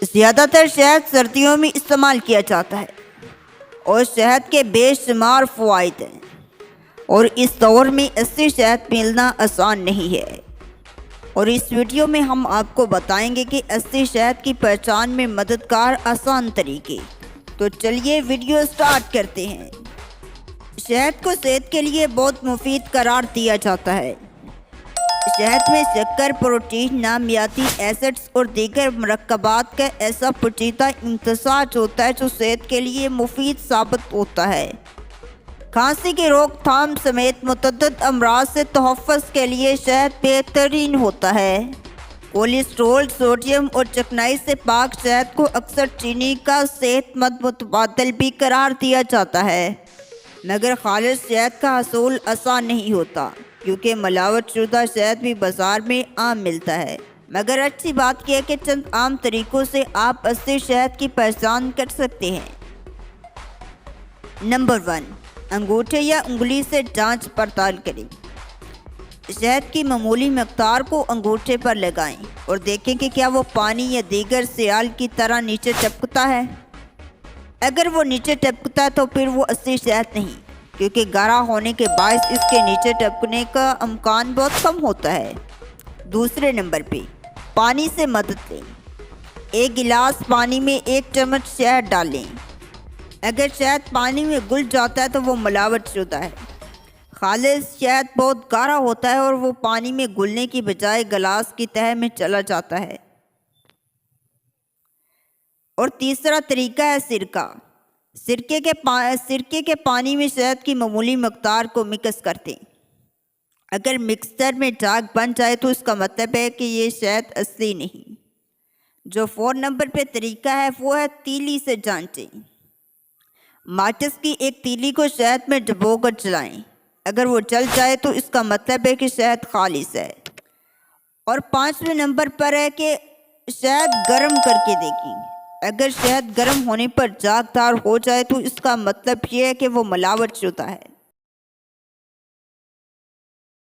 زیادہ تر شہد سردیوں میں استعمال کیا جاتا ہے اور شہد کے بے شمار فوائد ہیں، اور اس دور میں اصلی شہد ملنا آسان نہیں ہے۔ اور اس ویڈیو میں ہم آپ کو بتائیں گے کہ اصلی شہد کی پہچان میں مددگار آسان طریقے۔ تو چلیے ویڈیو سٹارٹ کرتے ہیں۔ شہد کو صحت کے لیے بہت مفید قرار دیا جاتا ہے۔ شہد میں شکر، پروٹین، نامیاتی ایسڈز اور دیگر مرکبات کا ایسا پیچیدہ امتزاج ہوتا ہے جو صحت کے لیے مفید ثابت ہوتا ہے۔ کھانسی کی روک تھام سمیت متعدد امراض سے تحفظ کے لیے شہد بہترین ہوتا ہے۔ کولیسٹرول، سوڈیم اور چکنائی سے پاک شہد کو اکثر چینی کا صحت مند متبادل بھی قرار دیا جاتا ہے، مگر خالص شہد کا حصول آسان نہیں ہوتا کیونکہ ملاوٹ شدہ شہد بھی بازار میں عام ملتا ہے۔ مگر اچھی بات یہ ہے کہ چند عام طریقوں سے آپ اصلی شہد کی پہچان کر سکتے ہیں۔ نمبر 1، انگوٹھے یا انگلی سے جانچ پڑتال کریں۔ شہد کی معمولی مقدار کو انگوٹھے پر لگائیں اور دیکھیں کہ کیا وہ پانی یا دیگر سیال کی طرح نیچے ٹپکتا ہے۔ اگر وہ نیچے ٹپکتا ہے تو پھر وہ اصلی شہد نہیں، کیونکہ گاڑھا ہونے کے باعث اس کے نیچے ٹپکنے کا امکان بہت کم ہوتا ہے۔ دوسرے نمبر پہ پانی سے مدد لیں۔ ایک گلاس پانی میں 1 چمچ شہد ڈالیں۔ اگر شہد پانی میں گل جاتا ہے تو وہ ملاوٹ شدہ ہے۔ خالص شہد بہت گاڑھا ہوتا ہے اور وہ پانی میں گلنے کی بجائے گلاس کی تہہ میں چلا جاتا ہے۔ اور تیسرا طریقہ ہے سرکہ۔ سرکے کے پانی میں شہد کی معمولی مقدار کو مکس کر دیں۔ اگر مکسچر میں داغ بن جائے تو اس کا مطلب ہے کہ یہ شہد اصلی نہیں۔ جو 4 نمبر پہ طریقہ ہے وہ ہے تیلی سے جانچیں۔ ماچس کی ایک تیلی کو شہد میں ڈبو کر جلائیں۔ اگر وہ جل جائے تو اس کا مطلب ہے کہ شہد خالص ہے۔ اور 5ویں نمبر پر ہے کہ شہد گرم کر کے دیکھیں۔ اگر شہد گرم ہونے پر جاگدار ہو جائے تو اس کا مطلب یہ ہے کہ وہ ملاوٹ شدہ ہے۔